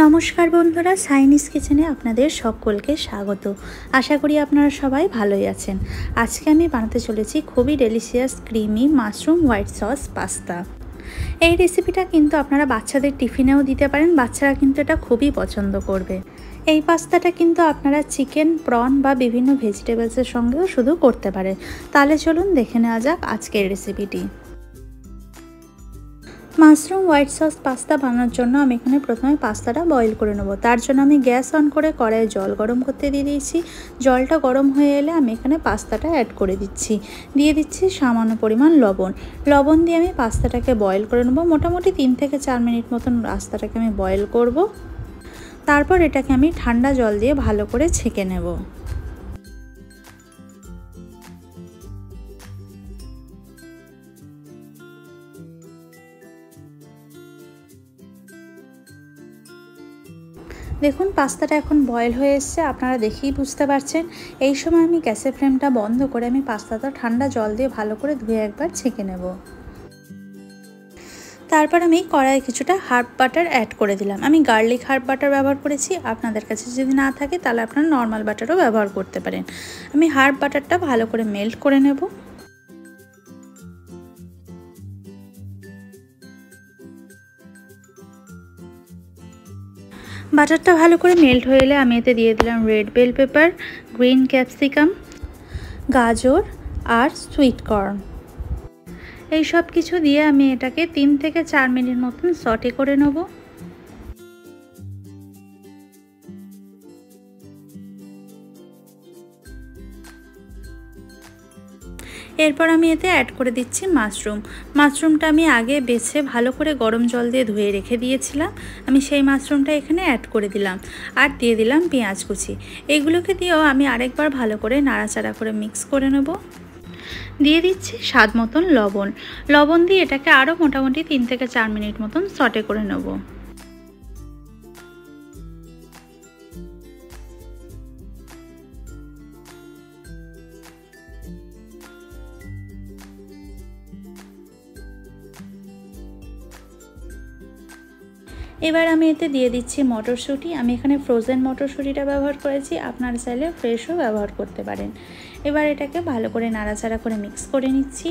নমস্কার বন্ধুরা, সাইনিজ কিচেনে আপনাদের সকলকে স্বাগত। আশা করি আপনারা সবাই ভালোই আছেন। আজকে আমি বানাতে চলেছি খুবই delicious creamy mushroom white sauce pasta. এই রেসিপিটা কিন্তু আপনারা বাচ্চাদের টিফিনেও দিতে পারেন, বাচ্চারা কিন্তু এটা খুবই পছন্দ করবে। এই পাস্তাটা কিন্তু আপনারা চিকেন, প্রন বা বিভিন্ন ভেজিটেবলসের সঙ্গেও শুধু করতে পারেন। তাহলে চলুন দেখে নেওয়া যাক আজকের রেসিপিটি। মাশরুম হোয়াইট সস পাস্তা বানানোর জন্য আমি এখানে প্রথমে পাস্তাটা বয়েল করে নেব। তার জন্য আমি গ্যাস অন করে কড়াইয়ে জল গরম করতে দিয়ে দিয়েছি। জলটা গরম হয়ে এলে আমি এখানে পাস্তাটা অ্যাড করে দিচ্ছি। দিয়ে দিচ্ছি সামান্য পরিমাণ লবণ দিয়ে আমি পাস্তাটাকে বয়েল করে নেব। মোটামুটি 3 থেকে 4 মিনিট মতন পাস্তাটাকে আমি বয়েল করব। তারপর এটাকে আমি ঠান্ডা জল দিয়ে ভালো করে ছেঁকে নেব। দেখুন পাস্তাটা এখন বয়েল হয়ে এসছে, আপনারা দেখেই বুঝতে পারছেন। এই সময় আমি গ্যাসের ফ্লেমটা বন্ধ করে আমি পাস্তাটা ঠান্ডা জল দিয়ে ভালো করে ধুয়ে একবার ছেঁকে নেব। তারপর আমি কড়াইয়ে কিছুটা হার্ব বাটার অ্যাড করে দিলাম। আমি গার্লিক হার্ব বাটার ব্যবহার করেছি, আপনাদের কাছে যদি না থাকে তাহলে আপনারা নর্মাল বাটারও ব্যবহার করতে পারেন। আমি হার্ব বাটারটা ভালো করে মেল্ট করে নেব। বাটারটা ভালো করে মেল্ট হয়ে এলে আমি এতে দিয়ে দিলাম red bell pepper, green capsicum, গাজর আর সুইট কর্ন। এই সব কিছু দিয়ে আমি এটাকে 3 থেকে 4 মিনিট মতন সটে করে নেব। এরপর আমি এতে অ্যাড করে দিচ্ছি মাশরুমটা আমি আগে বেছে ভালো করে গরম জল দিয়ে ধুয়ে রেখে দিয়েছিলাম। আমি সেই মাশরুমটা এখানে অ্যাড করে দিলাম আর দিয়ে দিলাম পেঁয়াজ কুচি। এগুলোকে দিয়েও আমি আরেকবার ভালো করে নাড়াচাড়া করে মিক্স করে নেব। দিয়ে দিচ্ছি স্বাদ মতন লবণ দিয়ে এটাকে আরও মোটামুটি 3 থেকে 4 মিনিট মতন সটে করে নেব। এবার আমি এতে দিয়ে দিচ্ছি মটরশুঁটি। আমি এখানে ফ্রোজেন মটরশুঁটিটা ব্যবহার করেছি, আপনারা চাইলে ফ্রেশও ব্যবহার করতে পারেন। এবার এটাকে ভালো করে নাড়াচাড়া করে মিক্স করে নিচ্ছি।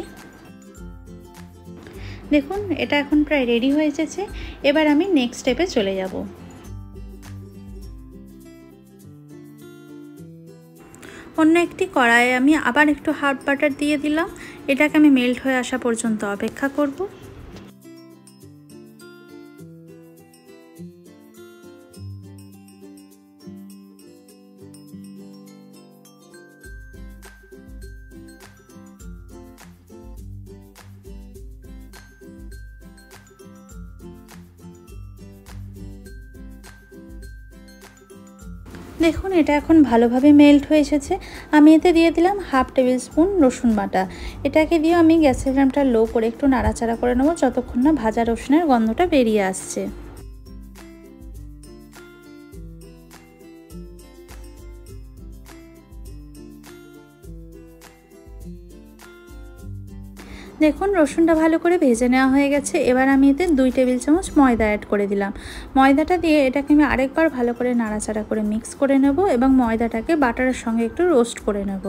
দেখুন এটা এখন প্রায় রেডি হয়ে এসেছে। এবার আমি নেক্সট স্টেপে চলে যাব। অন্য একটি কড়াইয়ে আমি আবার একটু হার্ব বাটার দিয়ে দিলাম। এটাকে আমি মেল্ট হয়ে আসা পর্যন্ত অপেক্ষা করব। দেখুন এটা এখন ভালোভাবে মেল্ট হয়ে এসেছে। আমি এতে দিয়ে দিলাম হাফ টেবিল স্পুন রসুন বাটা। এটাকে দিয়ে আমি গ্যাসের ফ্লেমটা লো করে একটু নাড়াচাড়া করে নেব যতক্ষণ না ভাজা রসুনের গন্ধটা বেরিয়ে আসছে। দেখুন রসুনটা ভালো করে ভেজে নেওয়া হয়ে গেছে। এবার আমি এতে 2 টেবিল চামচ ময়দা অ্যাড করে দিলাম। ময়দাটা দিয়ে এটাকে আমি আরেকবার ভালো করে নাড়াচাড়া করে মিক্স করে নেব এবং ময়দাটাকে বাটারের সঙ্গে একটু রোস্ট করে নেব।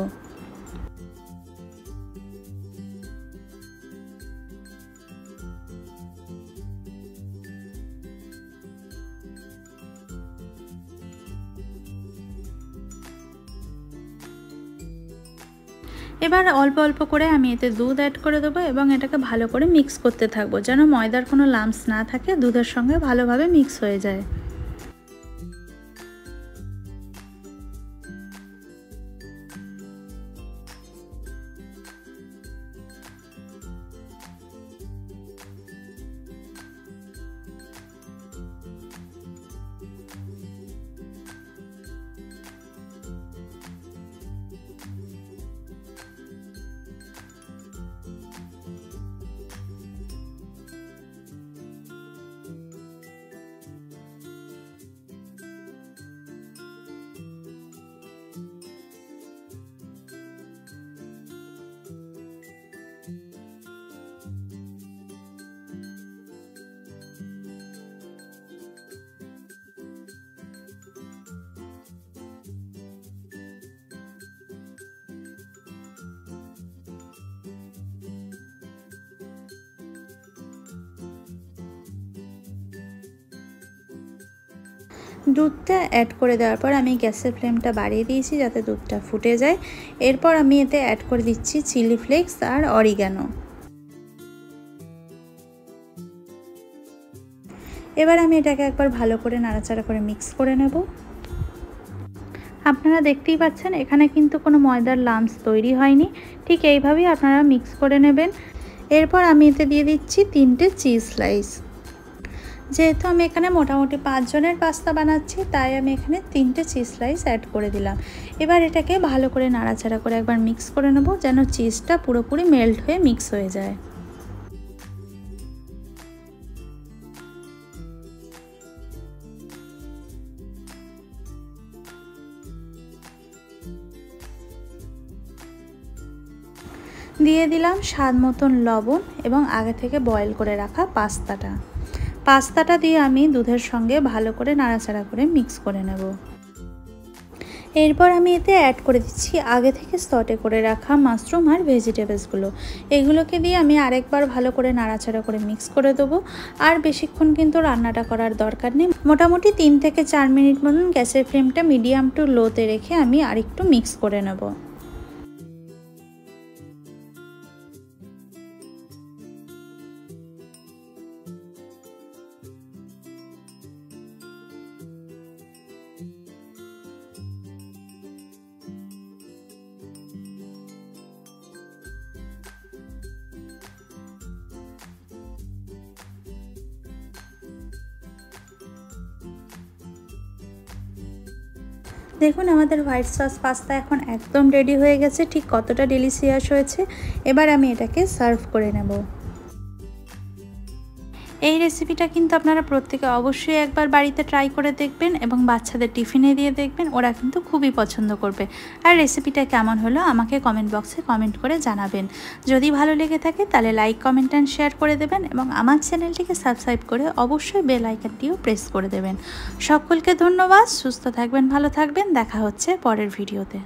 এবার অল্প অল্প করে আমি এতে দুধ অ্যাড করে দেবো এবং এটাকে ভালো করে মিক্স করতে থাকবো যেন ময়দার কোনো লাম্পস না থাকে, দুধের সঙ্গে ভালোভাবে মিক্স হয়ে যায়। দুধটা অ্যাড করে দেওয়ার পর আমি গ্যাসের ফ্লেমটা বাড়িয়ে দিয়েছি যাতে দুধটা ফুটে যায়। এরপর আমি এতে অ্যাড করে দিচ্ছি চিলি ফ্লেক্স আর অরিগ্যানো। এবার আমি এটাকে একবার ভালো করে নাড়াচাড়া করে মিক্স করে নেব। আপনারা দেখতেই পাচ্ছেন এখানে কিন্তু কোনো ময়দার লাম্পস তৈরি হয়নি। ঠিক এইভাবেই আপনারা মিক্স করে নেবেন। এরপর আমি এতে দিয়ে দিচ্ছি 3টে চিজ স্লাইস। যেহেতু আমি এখানে মোটামুটি 5 জনের পাস্তা বানাচ্ছি, তাই আমি এখানে 3টে চিজ স্লাইস অ্যাড করে দিলাম। এবার এটাকে ভালো করে নাড়াচাড়া করে একবার মিক্স করে নেব যেন চিজটা পুরোপুরি মেল্ট হয়ে মিক্স হয়ে যায়। দিয়ে দিলাম স্বাদ মতন লবণ এবং আগে থেকে বয়েল করে রাখা পাস্তাটা দিয়ে আমি দুধের সঙ্গে ভালো করে নাড়াচাড়া করে মিক্স করে নেব। এরপর আমি এতে অ্যাড করে দিচ্ছি আগে থেকে সটে করে রাখা মাশরুম আর ভেজিটেবলসগুলো। এগুলোকে দিয়ে আমি আরেকবার ভালো করে নাড়াচাড়া করে মিক্স করে দেবো। আর বেশিক্ষণ কিন্তু রান্নাটা করার দরকার নেই। মোটামুটি 3 থেকে 4 মিনিট মতন গ্যাসের ফ্লেমটা মিডিয়াম টু লোতে রেখে আমি আরেকটু মিক্স করে নেব। দেখুন আমাদের হোয়াইট সস পাস্তা এখন একদম রেডি হয়ে গেছে। ঠিক কতটা ডেলিশিয়াস হয়েছে। এবার আমি এটাকে সার্ভ করে নেব। এই রেসিপিটা কিন্তু আপনারা প্রত্যেকে অবশ্যই একবার বাড়িতে ট্রাই করে দেখবেন এবং বাচ্চাদের টিফিনে দিয়ে দেখবেন, ওরা কিন্তু খুবই পছন্দ করবে। আর রেসিপিটা কেমন হলো আমাকে কমেন্ট বক্সে কমেন্ট করে জানাবেন। যদি ভালো লেগে থাকে তাহলে লাইক, কমেন্ট অ্যান্ড শেয়ার করে দেবেন এবং আমার চ্যানেলটিকে সাবস্ক্রাইব করে অবশ্যই বেল আইকনটিও প্রেস করে দেবেন। সকলকে ধন্যবাদ। সুস্থ থাকবেন, ভালো থাকবেন। দেখা হচ্ছে পরের ভিডিওতে।